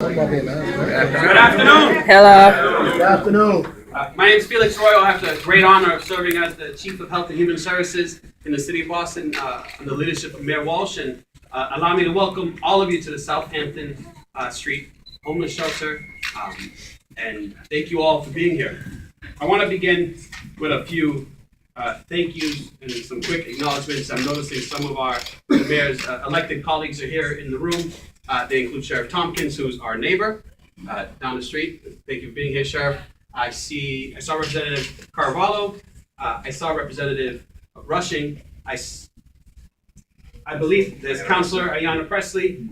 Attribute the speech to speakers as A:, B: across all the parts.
A: Good afternoon.
B: Hello.
A: Good afternoon.
C: My name is Felix Roy. I have the great honor of serving as the Chief of Health and Human Services in the City of Boston under the leadership of Mayor Walsh. And allow me to welcome all of you to the Southampton Street Homeless Shelter. And thank you all for being here. I want to begin with a few thank yous and some quick acknowledgments. I'm noticing some of our mayor's elected colleagues are here in the room. They include Sheriff Tompkins, who's our neighbor down the street. Thank you for being here, Sheriff. I saw Representative Carvalho. I saw Representative Rushing. I believe there's Councilor Ayanna Presley.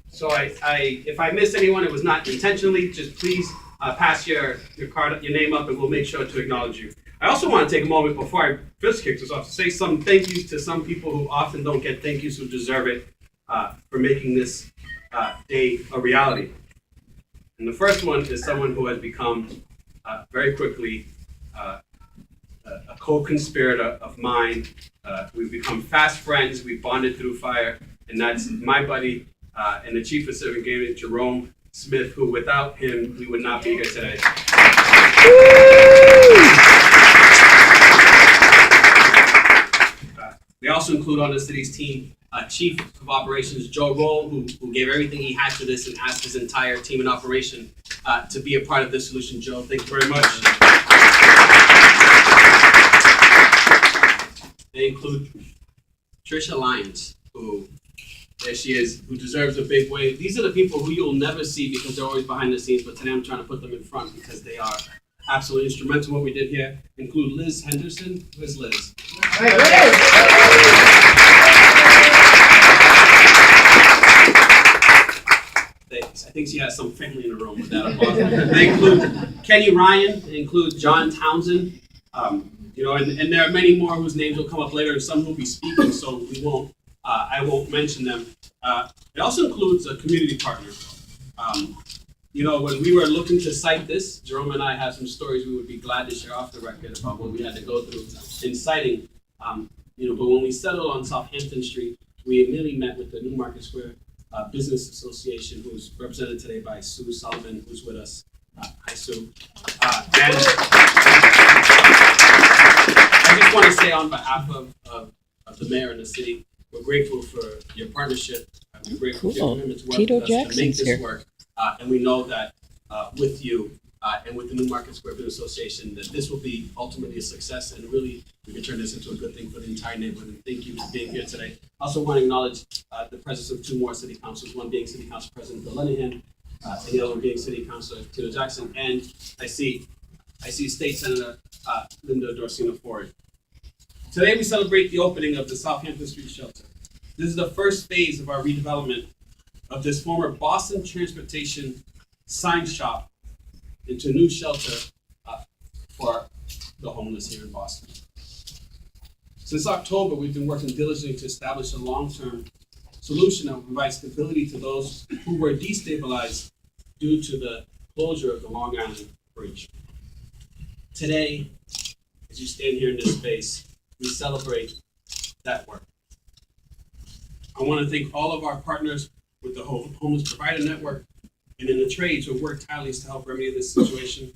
C: So if I missed anyone, it was not intentionally. Just please pass your name up, and we'll make sure to acknowledge you. I also want to take a moment before I first kick this off to say some thank yous to some people who often don't get thank yous, who deserve it for making this day a reality. And the first one is someone who has become very quickly a co-conspirator of mine. We've become fast friends. We've bonded through fire, and that's my buddy and the Chief of Civic Engagement, Jerome Smith, who without him, we would not be here today. We also include on the city's team Chief of Operations Joe Roll, who gave everything he had to this and asked his entire team in operation to be a part of this solution. Joe, thank you very much. They include Trisha Lyons, who, there she is, who deserves a big wave. These are the people who you'll never see because they're always behind the scenes, but today I'm trying to put them in front because they are absolutely instrumental in what we did here. Include Liz Henderson. Where's Liz?
A: Hey, Liz!
C: I think she has some family in the room with that. They include Kenny Ryan. They include John Townsend. And there are many more whose names will come up later, and some will be speaking, so I won't mention them. It also includes a community partner. When we were looking to cite this, Jerome and I have some stories we would be glad to share off the record about what we had to go through in citing. But when we settled on Southampton Street, we immediately met with the Newmarket Square Business Association, who's represented today by Sue Sullivan, who's with us. Hi, Sue. And I just want to say on behalf of the mayor and the city, we're grateful for your partnership. We're grateful for your commitment to work with us to make this work. And we know that with you and with the Newmarket Square Business Association, that this will be ultimately a success, and really we can turn this into a good thing for the entire neighborhood. And thank you for being here today. I also want to acknowledge the presence of two more city councilors, one being City Council President Bill Lenahan, and the other one being City Councilor Tito Jackson. And I see State Senator Linda Dorsina Ford. Today we celebrate the opening of the Southampton Street Shelter. This is the first phase of our redevelopment of this former Boston Transportation sign shop into a new shelter for the homeless here in Boston. Since October, we've been working diligently to establish a long-term solution that will provide stability to those who were destabilized due to the closure of the Long Island Bridge. Today, as you stand here in this space, we celebrate that work. I want to thank all of our partners with the Homeless Provider Network and in the trades who have worked tirelessly to help remedy this situation.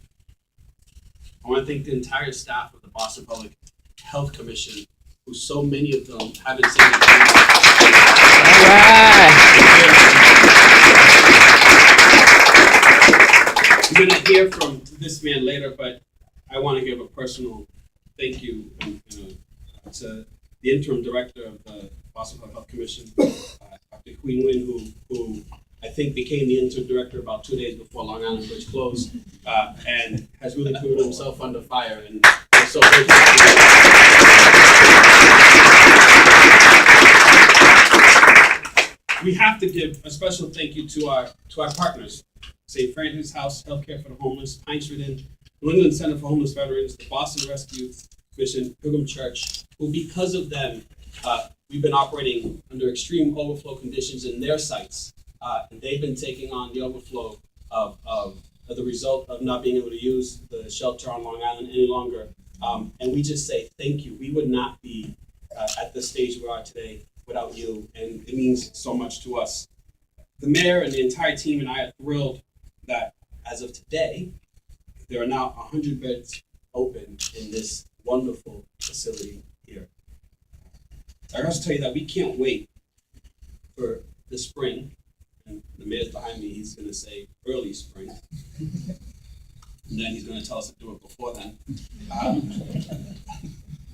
C: I want to thank the entire staff of the Boston Public Health Commission, who so many of them have been saying We're going to hear from this man later, but I want to give a personal thank you to the interim director of the Boston Public Health Commission, Dr. Queen Wynn, who I think became the interim director about 2 days before Long Island Bridge closed, and has really put himself under fire. And I'm so grateful. We have to give a special thank you to our partners: St. Francis House Healthcare for the Homeless, Pine Street Inn, New England Center for Homeless Veterans, the Boston Rescue Mission, Pilgrim Church, who because of them, we've been operating under extreme overflow conditions in their sites. And they've been taking on the overflow of the result of not being able to use the shelter on Long Island any longer. And we just say thank you. We would not be at the stage we are today without you, and it means so much to us. The mayor and the entire team and I are thrilled that as of today, there are now 100 beds open in this wonderful facility here. I also tell you that we can't wait for the spring, and the mayor's behind me, he's gonna say early spring. And then he's gonna tell us to do it before then.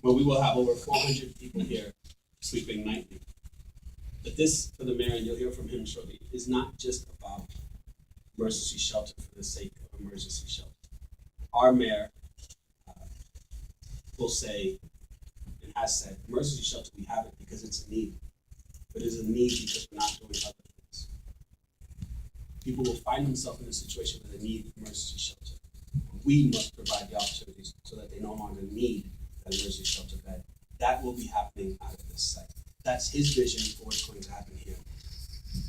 C: But we will have over 400 people here sleeping nightly. But this, for the mayor, and you'll hear from him shortly, is not just about emergency shelter for the sake of emergency shelter. Our mayor will say, and has said, emergency shelter, we have it because it's a need. But it's a need because we're not doing other things. People will find themselves in a situation where they need emergency shelter. We must provide the opportunities so that they no longer need an emergency shelter bed. That will be happening out of this site. That's his vision for what's going to happen here.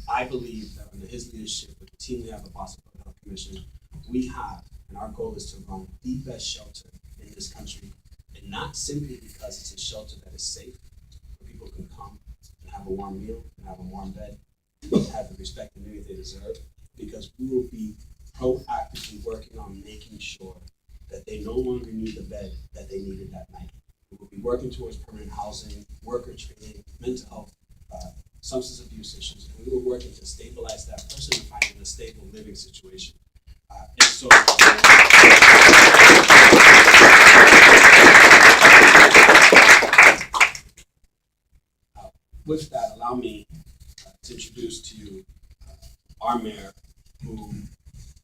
C: I believe that under his leadership, with the team we have at Boston Public Health Commission, we have, and our goal is to run the best shelter in this country, and not simply because it's a shelter that is safe, where people can come and have a warm meal and have a warm bed, and have the respect and dignity they deserve, because we will be proactively working on making sure that they no longer need the bed that they needed that night. We will be working towards permanent housing, worker training, mental health, substance abuse issues, and we were working to stabilize that person and find them a stable living situation. And so, with that, allow me to introduce to you our mayor, who,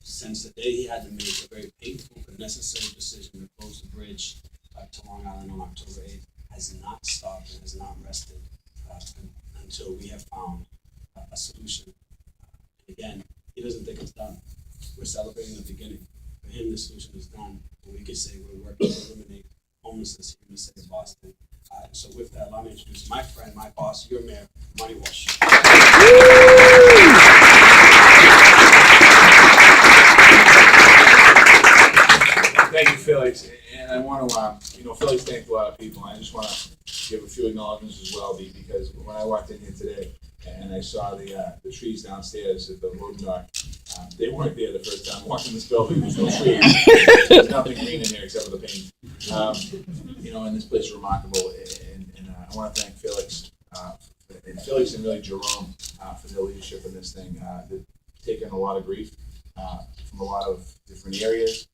C: since the day he had to make a very painful but necessary decision to close the bridge to Long Island on October 8th, has not stopped and has not rested until we have found a solution. Again, he doesn't think it's done. We're celebrating the beginning. For him, the solution is done, and we could say we're working to eliminate homelessness here in the city of Boston. So with that, allow me to introduce my friend, my boss, your mayor, Marty Walsh.
B: Thank you, Felix. And I want to, Felix thanked a lot of people. I just want to give a few acknowledgments as well, because when I walked in here today and I saw the trees downstairs at the loading dock, they weren't there the first time walking this building. There's no trees. There's nothing green in here except for the paint. And this place is remarkable. And I want to thank Felix, and really Jerome for their leadership in this thing. They've taken a lot of grief from a lot of different areas.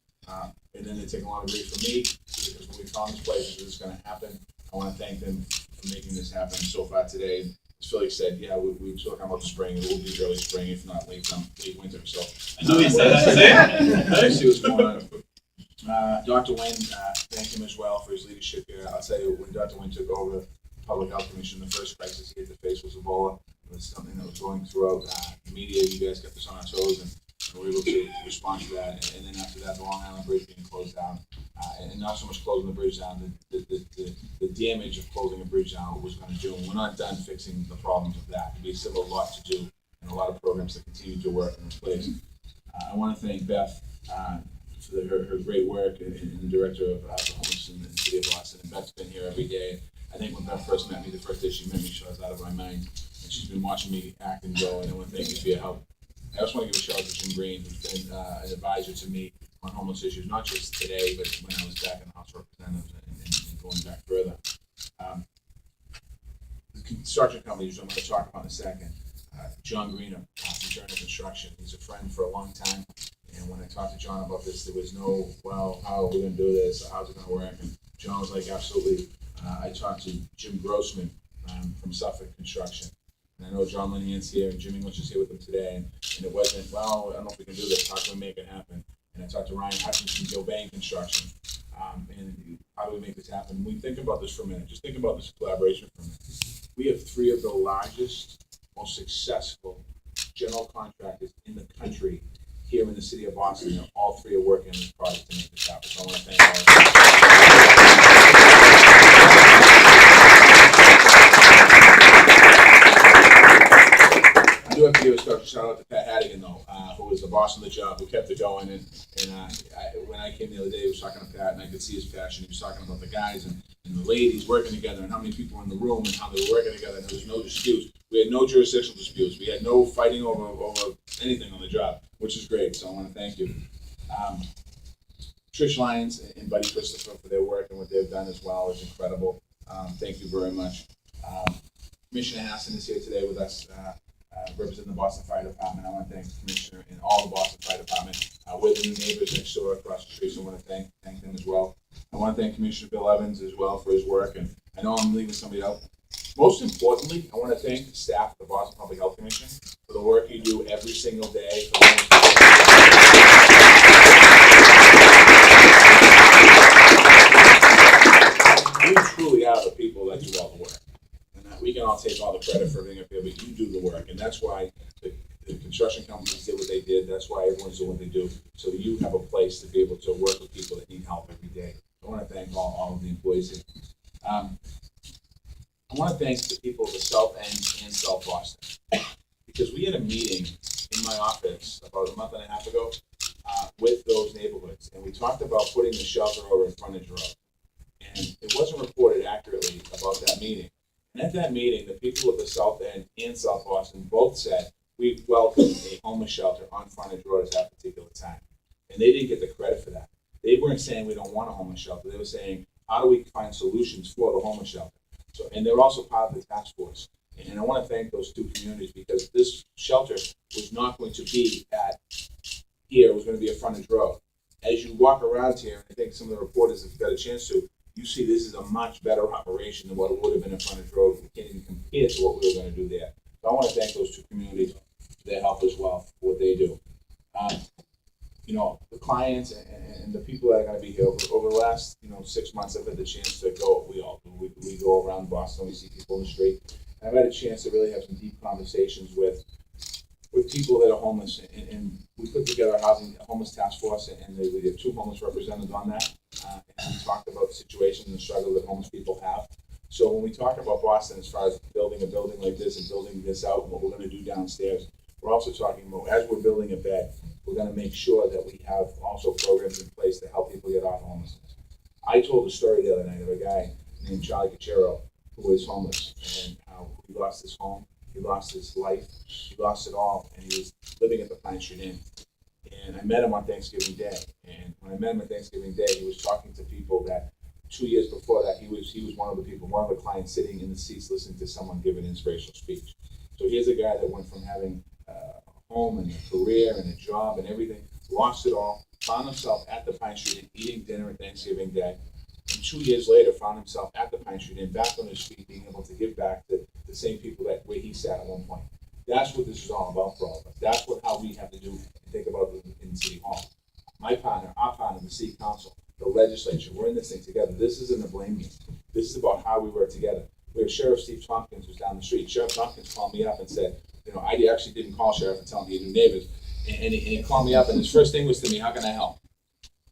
B: And then they take a lot of grief from me, because when we found this place, this is going to happen. I want to thank them for making this happen so far today. As Felix said, yeah, we're talking about the spring. It will be early spring, if not late winter. So
C: I know he said that.
B: Let's see what's going on. Dr. Wynn, thank him as well for his leadership here. I'll tell you, when Dr. Wynn took over the Public Health Commission, the first crisis he had to face was Ebola. It was something that was going throughout the media. You guys kept us on our toes, and we were able to respond to that. And then after that, the Long Island Bridge being closed down, and not so much closing the bridge down, the damage of closing a bridge down, what was going to do. And we're not done fixing the problems of that. We still have a lot to do and a lot of programs that continue to work in this place. I want to thank Beth for her great work, and the director of the homeless in the city of Boston. And Beth's been here every day. I think when Beth first met me, the first day she met me, she was out of my mind. And she's been watching me act and go, and I want to thank you for your help. I also want to give a shout out to Jim Green, who's been an advisor to me on homeless issues, not just today, but when I was back in the House of Representatives and going back further. The construction companies I'm going to talk about in a second. John Green from Turner Construction. He's a friend for a long time. And when I talked to John about this, there was no, well, how are we going to do this? How's it going to work? And John was like, absolutely. I talked to Jim Grossman from Suffolk Construction. And I know John Linehan's here, and Jim English is here with them today. And it wasn't, well, I don't know if we can do this. How can we make it happen? And I talked to Ryan Hutchinson, Gilbane Construction. And how do we make this happen? When we think about this for a minute, just think about this collaboration for a minute. We have three of the largest, most successful general contractors in the country here in the city of Boston, and all three are working on this project to make this happen. So I want to thank all of you. I do have to give a special shout out to Pat Hattigan, though, who was the boss of the job, who kept it going. And when I came the other day, I was talking to Pat, and I could see his passion. He was talking about the guys and the ladies working together, and how many people were in the room, and how they were working together. And there was no dispute. We had no jurisdictional disputes. We had no fighting over anything on the job, which is great. So I want to thank you. Trish Lyons and Buddy Christopher for their work and what they've done as well is incredible. Thank you very much. Commissioner Hassan is here today with us, representing the Boston Fire Department. I want to thank the Commissioner and all the Boston Fire Department. We're the new neighbors next door across the street, so I want to thank them as well. I want to thank Commissioner Bill Evans as well for his work, and I know I'm leaving somebody out. Most importantly, I want to thank the staff of the Boston Public Health Commission for the work you do every single day. You truly are the people that do all the work. And we can all take all the credit for everything up here, but you do the work. And that's why the construction companies did what they did. That's why everyone's doing what they do. So you have a place to be able to work with people that need help every day. I want to thank all of the employees here. I want to thank the people of the South End and South Boston, because we had a meeting in my office about a month and a half ago with those neighborhoods, and we talked about putting the shelter over in Frontage Road. And it wasn't reported accurately about that meeting. And at that meeting, the people of the South End and South Boston both said we welcomed a homeless shelter on Frontage Road at that particular time. And they didn't get the credit for that. They weren't saying we don't want a homeless shelter. They were saying, how do we find solutions for the homeless shelter? So, and they're also part of the task force. And I want to thank those two communities, because this shelter was not going to be here, it was going to be at Frontage Road. As you walk around here, and I think some of the reporters have got a chance to, you see this is a much better operation than what it would have been at Frontage Road. We can't even compare to what we were going to do there. So I want to thank those two communities for their help as well, for what they do. You know, the clients and the people that are going to be here over the last 6 months, I've had the chance to go. We all do. We go around Boston. We see people in the street. And I've had a chance to really have some deep conversations with people that are homeless. And we put together a homeless task force, and we have 2 homeless representatives on that. And we talked about the situation and the struggle that homeless people have. So when we talk about Boston, as far as building a building like this and building this out and what we're going to do downstairs, we're also talking about, as we're building a bed, we're going to make sure that we have also programs in place to help people get off homelessness. I told a story the other night of a guy named Charlie Cachero who was homeless, and how he lost his home, he lost his life, he lost it all, and he was living at the Pine Street Inn. And I met him on Thanksgiving Day, and when I met him on Thanksgiving Day, he was talking to people that 2 years before that, he was one of the clients sitting in the seats listening to someone give an inspirational speech. So here's a guy that went from having a home and a career and a job and everything, lost it all, found himself at the Pine Street Inn eating dinner at Thanksgiving Day, and 2 years later found himself at the Pine Street Inn back on his feet, being able to give back to the same people that where he sat at one point. That's what this is all about for all of us. That's how we have to do and think about it in City Hall. My partner, our partner, the City Council, the legislature, we're in this thing together. This isn't a blame game. This is about how we work together. We have Sheriff Steve Tompkins who's down the street. Sheriff Tompkins called me up and said, I actually didn't call Sheriff and tell him he had new neighbors. And he called me up, and his first thing was to me, how can I help?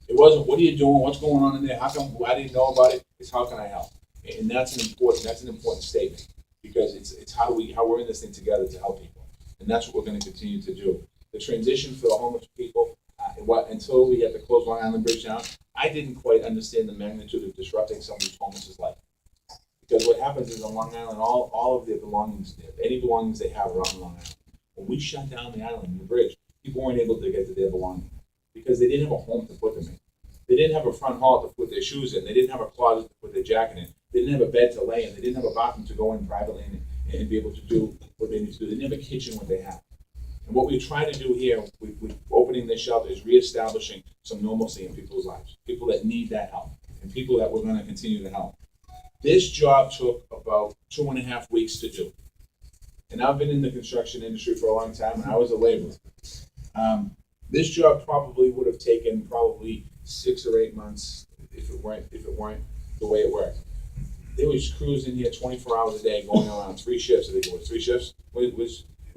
B: It wasn't, what are you doing? What's going on in there? How come I didn't know about it? It's how can I help? And that's an important statement, because it's how we're in this thing together to help people. And that's what we're going to continue to do. The transition for the homeless people, until we had to close Long Island Bridge down, I didn't quite understand the magnitude of disrupting somebody's homeless life. Because what happens is on Long Island, all of their belongings, any belongings they have are on Long Island. When we shut down the island, the bridge, people weren't able to get to their belongings because they didn't have a home to put them in. They didn't have a front hall to put their shoes in. They didn't have a closet to put their jacket in. They didn't have a bed to lay in. They didn't have a bathroom to go in privately and be able to do what they need to do. They didn't have a kitchen what they have. And what we're trying to do here with opening this shelter is reestablishing some normalcy in people's lives, people that need that help, and people that we're going to continue to help. This job took about 2.5 weeks to do. And I've been in the construction industry for a long time, and I was a laborer. This job probably would have taken 6 or 8 months if it weren't the way it worked. There was crews in here 24 hours a day going around 3 shifts. I think it was 3 shifts. Where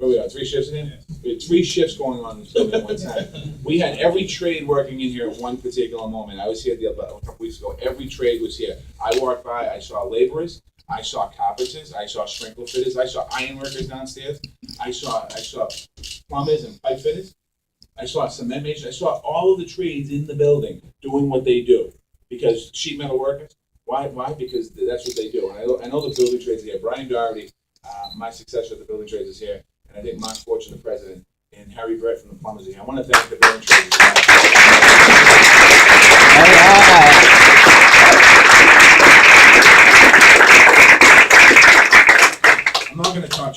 B: we are, 3 shifts in here? We had 3 shifts going on in this building at one time. We had every trade working in here at one particular moment. I was here a couple weeks ago. Every trade was here. I walked by, I saw laborers, I saw carpenters, I saw sprinkler fitters, I saw iron workers downstairs, I saw plumbers and pipe fitters, I saw cement masons, I saw all of the trades in the building doing what they do. Because sheet metal workers, why? Because that's what they do. And I know the building trades here. Brian Doherty, my successor at the building trades is here, and I think Mark Fortune, the president, and Harry Brett from the plumbers are here. I want to thank the building trades. I'm not going to talk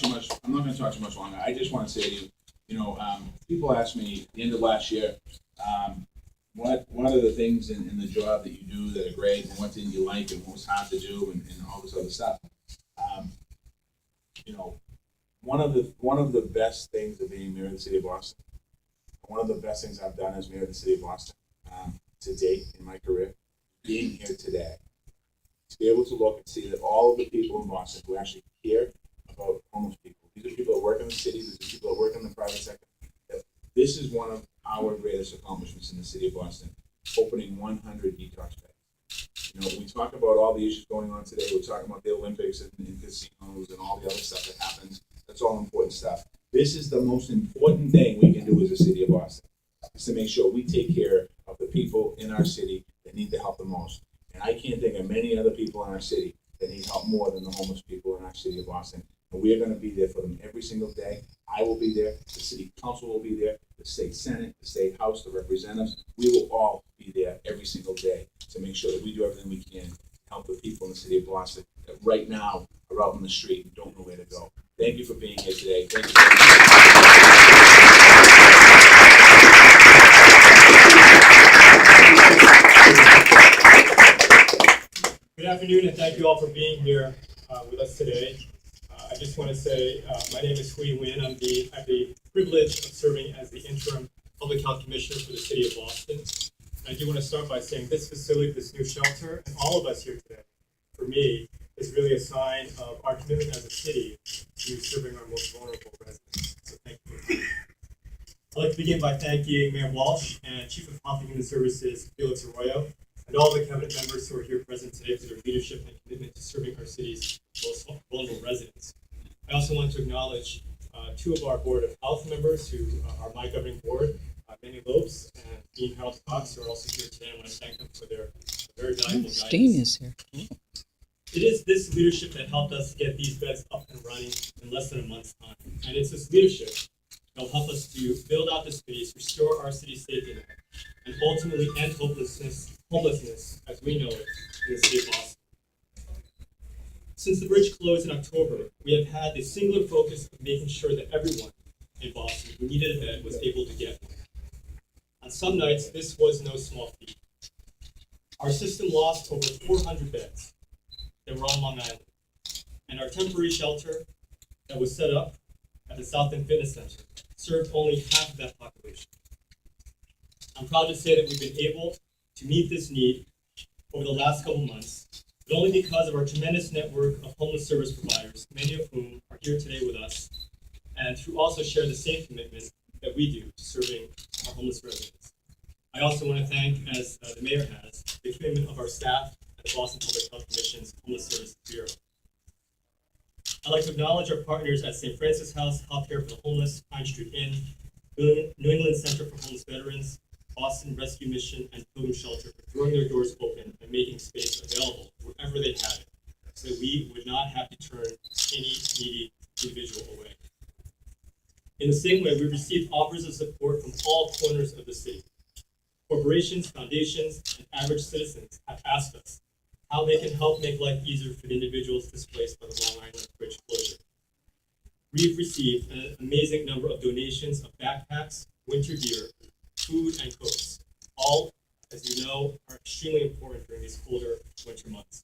B: too much longer. I just want to say to you, people asked me at the end of last year, what are the things in the job that you do that are great, and what didn't you like, and what was hard to do, and all this other stuff. One of the best things of being mayor of the city of Boston, one of the best things I've done as mayor of the city of Boston to date in my career, being here today, to be able to look and see that all of the people in Boston who actually care about homeless people, these are people that work in the city, these are people that work in the private sector. This is one of our greatest accomplishments in the city of Boston, opening 100 detox beds. We talk about all the issues going on today. We're talking about the Olympics and casinos and all the other stuff that happens. That's all important stuff. This is the most important thing we can do as a city of Boston, is to make sure we take care of the people in our city that need the help the most. And I can't think of many other people in our city that need help more than the homeless people in our city of Boston. And we are going to be there for them every single day. I will be there. The city council will be there. The state senate, the state house, the representatives. We will all be there every single day to make sure that we do everything we can to help the people in the city of Boston that right now are out in the street and don't know where to go. Thank you for being here today. Thank you for
D: Good afternoon, and thank you all for being here with us today. I just want to say my name is Hui Nguyen. I have the privilege of serving as the interim public health commissioner for the city of Boston. And I do want to start by saying this facility, this new shelter, and all of us here today, for me, is really a sign of our commitment as a city to serving our most vulnerable residents. So thank you. I'd like to begin by thanking Mayor Walsh and Chief of Health and Human Services, Felix Arroyo, and all the cabinet members who are here present today for their leadership and commitment to serving our city's most vulnerable residents. I also want to acknowledge two of our Board of Health members who are my governing board, Manny Lopes and Dean Harold Cox, who are also here today. I want to thank them for their very valuable guidance.
E: Steen is here.
D: It is this leadership that helped us get these beds up and running in less than a month's time. And it's this leadership that will help us to build out the space, restore our city's safety net, and ultimately end homelessness as we know it in the city of Boston. Since the bridge closed in October, we have had the singular focus of making sure that everyone in Boston who needed a bed was able to get one. On some nights, this was no small feat. Our system lost over 400 beds that were on Long Island, and our temporary shelter that was set up at the Southampton Fitness Center served only half of that population. I'm proud to say that we've been able to meet this need over the last couple months, but only because of our tremendous network of homeless service providers, many of whom are here today with us, and who also share the same commitment that we do to serving our homeless residents. I also want to thank, as the mayor has, the commitment of our staff at the Boston Public Health Commission's Homeless Services Bureau. I'd like to acknowledge our partners at St. Francis House, Healthcare for the Homeless, Pine Street Inn, New England Center for Homeless Veterans, Boston Rescue Mission, and Pilgrim Shelter for throwing their doors open and making space available wherever they had it, so that we would not have to turn any needy individual away. In the same way, we received offers of support from all corners of the city. Corporations, foundations, and average citizens have asked us how they can help make life easier for the individuals displaced by the Long Island Bridge closure. We've received an amazing number of donations of backpacks, winter gear, food, and coats. All, as you know, are extremely important during these colder winter months.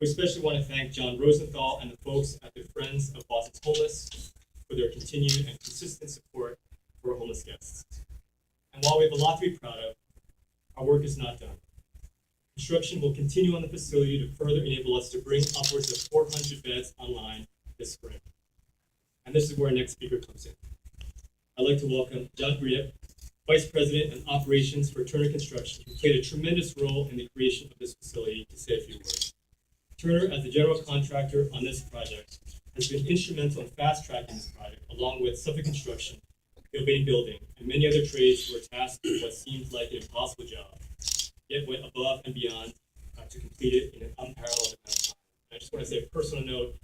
D: We especially want to thank John Rosenthal and the folks at the Friends of Boston's Homeless for their continued and consistent support for our homeless guests. And while we have a lot to be proud of, our work is not done. Construction will continue on the facility to further enable us to bring upwards of 400 beds online this spring. And this is where our next speaker comes in. I'd like to welcome John Griep, Vice President and Operations for Turner Construction, who played a tremendous role in the creation of this facility, to say a few words. Turner, as the general contractor on this project, has been instrumental in fast-tracking this project, along with Suffolk Construction, Gilbane Building, and many other trades who were tasked with what seemed like an impossible job, yet went above and beyond to complete it in an unparalleled amount of time. And I just want to say a personal note,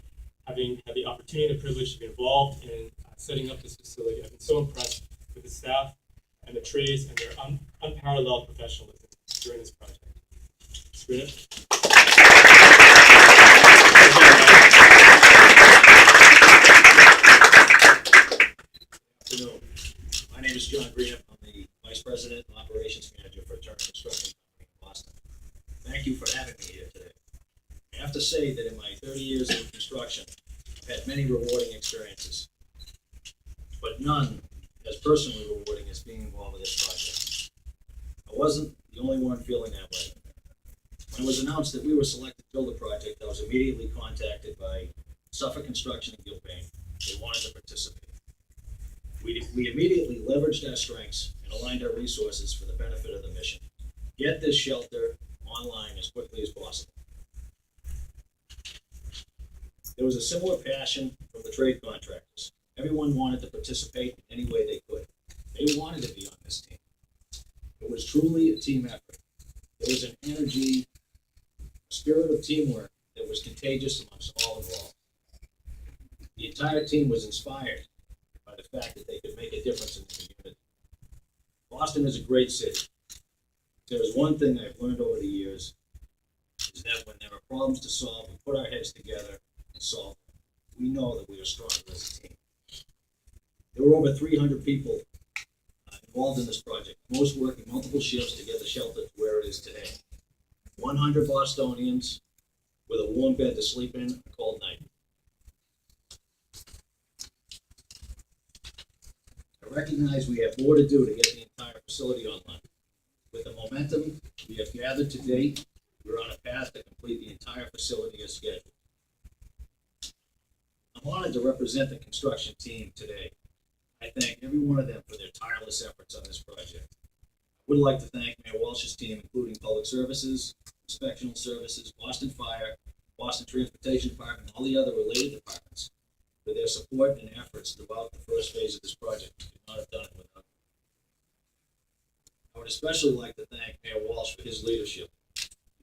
D: having had the opportunity and the privilege to be involved in setting up this facility. I've been so impressed with the staff and the trades and their unparalleled professionalism during this project. Sabrina?
E: Afternoon. My name is John Greenup. I'm the Vice President and Operations Manager for Turner Construction Company in Boston. Thank you for having me here today. I have to say that in my 30 years in construction, I've had many rewarding experiences, but none as personally rewarding as being involved with this project. I wasn't the only one feeling that way. When it was announced that we were selected to build the project, I was immediately contacted by Suffolk Construction in Gilbane. They wanted to participate. We immediately leveraged our strengths and aligned our resources for the benefit of the mission. Get this shelter online as quickly as possible. There was a similar passion from the trade contractors. Everyone wanted to participate in any way they could. They wanted to be on this team. It was truly a team effort. There was an energy, a spirit of teamwork that was contagious amongst all involved. The entire team was inspired by the fact that they could make a difference in the community. Boston is a great city. There is one thing I've learned over the years, is that when there are problems to solve, we put our heads together and solve them. We know that we are stronger as a team. There were over 300 people involved in this project, most working multiple shifts to get the shelter to where it is today. 100 Bostonians with a warm bed to sleep in on a cold night. I recognize we have more to do to get the entire facility online. With the momentum we have gathered to date, we're on a path to complete the entire facility as scheduled. I'm honored to represent the construction team today. I thank every one of them for their tireless efforts on this project. I would like to thank Mayor Walsh's team, including Public Services, Inspectional Services, Boston Fire, Boston Transportation Department, and all the other related departments for their support and efforts throughout the first phase of this project. We could not have done it without them. I would especially like to thank Mayor Walsh for his leadership,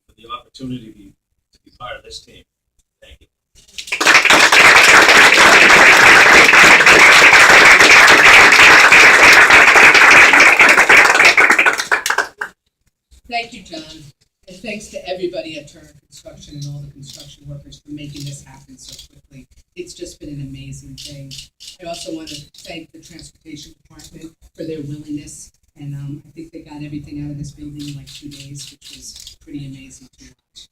E: for the opportunity to be part of this team. Thank you.
F: Thank you, John, and thanks to everybody at Turner Construction and all the construction workers for making this happen so quickly. It's just been an amazing thing. I also want to thank the Transportation Department for their willingness, and I think they got everything out of this building in like 2 days, which was pretty amazing to watch.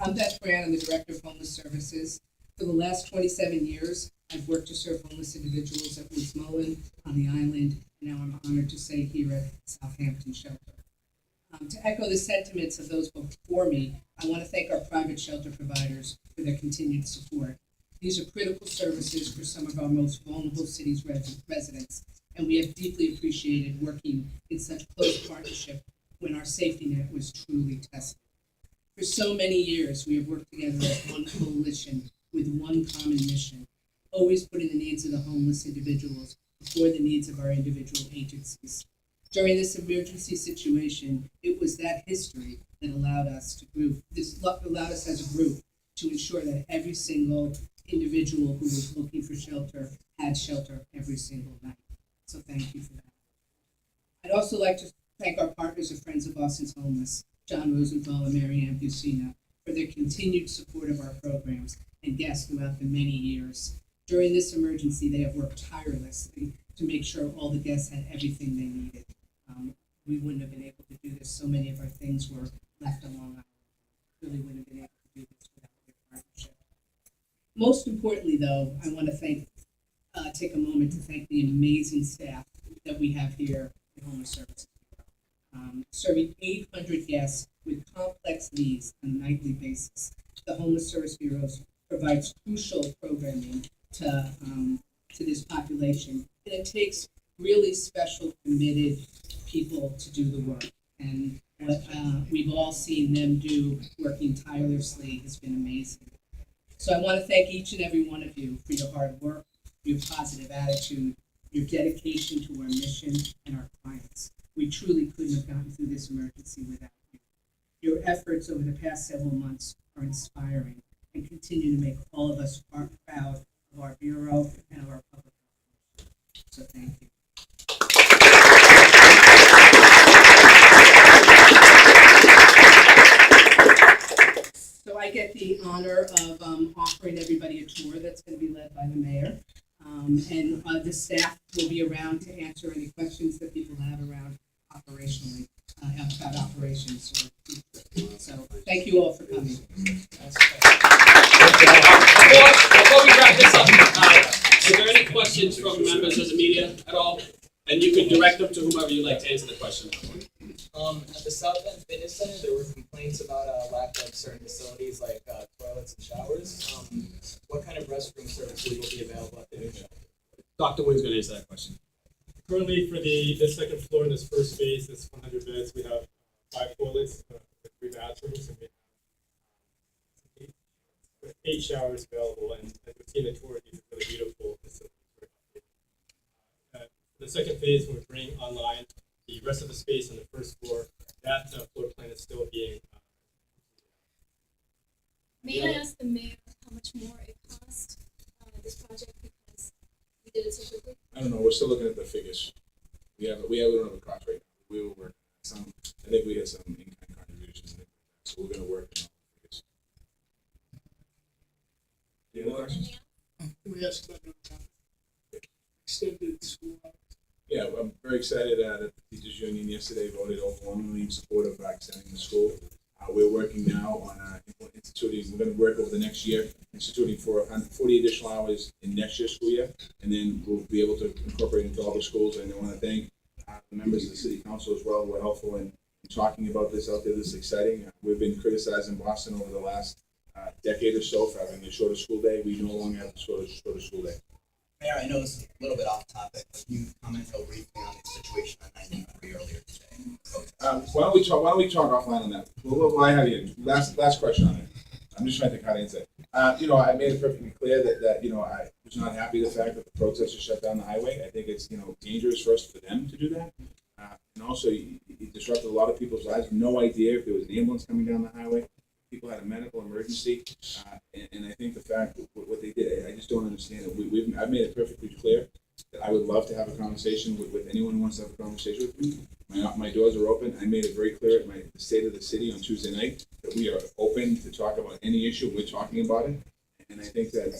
F: I'm Beth Brand, I'm the Director of Homeless Services. For the last 27 years, I've worked to serve homeless individuals at Woodsmullen, on the island, and now I'm honored to say here at Southampton Shelter. To echo the sentiments of those before me, I want to thank our private shelter providers for their continued support. These are critical services for some of our most vulnerable cities' residents, and we have deeply appreciated working in such close partnership when our safety net was truly tested. For so many years, we have worked together as one coalition with one common mission, always putting the needs of the homeless individuals before the needs of our individual agencies. During this emergency situation, it was that history that allowed us as a group to ensure that every single individual who was looking for shelter had shelter every single night. So thank you for that. I'd also like to thank our partners and Friends of Boston's Homeless, John Rosenthal and Mary Ann Busina, for their continued support of our programs and guests throughout the many years. During this emergency, they have worked tirelessly to make sure all the guests had everything they needed. We wouldn't have been able to do this. So many of our things were left alone. Really wouldn't have been able to do this without their partnership. Most importantly, though, I want to take a moment to thank the amazing staff that we have here at Homeless Services Bureau. Serving 800 guests with complex needs on a nightly basis, the Homeless Service Bureau provides crucial programming to this population, and it takes really special, committed people to do the work. And what we've all seen them do, working tirelessly, has been amazing. So I want to thank each and every one of you for your hard work, your positive attitude, your dedication to our mission and our clients. We truly couldn't have gotten through this emergency without you. Your efforts over the past several months are inspiring and continue to make all of us proud of our bureau and of our public health. So thank you. So I get the honor of offering everybody a tour that's going to be led by the mayor. And the staff will be around to answer any questions that people have around operationally, about operations. So thank you all for coming.
C: Before we wrap this up, are there any questions from members of the media at all? And you can direct them to whomever you'd like to answer the question.
G: At the Southampton Fitness Center, there were complaints about lack of certain facilities like toilets and showers. What kind of restroom services will be available at the new shelter?
C: Dr. Wynn's going to answer that question.
D: Currently, for the second floor in this first phase, this 100 beds, we have 5 toilets, with 3 bathrooms, and we have 8 showers available. And as we've seen the tour, these are really beautiful facilities. The second phase, when we bring online the rest of the space on the first floor, that floor plan is still being.
H: May I ask the mayor how much more it cost, this project, because we did it so quickly?
B: I don't know, we're still looking at the figures. We don't have a cost right now. We will work on some, I think we had some in-kind contributions, so we're gonna work on all the figures. Any other questions?
A: We asked about extended school hours.
B: Yeah, I'm very excited that the teachers union yesterday voted overwhelmingly in support of extending the school. We're working now on instituting, we're gonna work over the next year, instituting for 40 additional hours in next year's school year, and then we'll be able to incorporate into all the schools. And I want to thank the members of the city council as well who were helpful in talking about this out there. This is exciting. We've been criticized in Boston over the last decade or so for having a shorter school day. We no longer have a shorter school day.
G: Mayor, I know this is a little bit off topic, but can you comment so briefly on the situation on 93 earlier today?
B: Why don't we talk offline on that? Well, I have you. Last question on it. I'm just trying to think how to answer it. I made it perfectly clear that I was not happy with the fact that the protesters shut down the highway. I think it's dangerous for them to do that, and also it disrupted a lot of people's lives. No idea if there was an ambulance coming down the highway. People had a medical emergency, and I think the fact that what they did, I just don't understand it. I've made it perfectly clear that I would love to have a conversation with anyone who wants to have a conversation with me. My doors are open. I made it very clear at the State of the City on Tuesday night that we are open to talk about any issue. We're talking about it, and I think that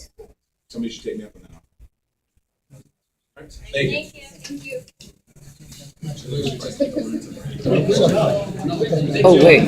B: somebody should take me up on that offer. All right. Thank you.
H: Thank you.
I: Oh, wait.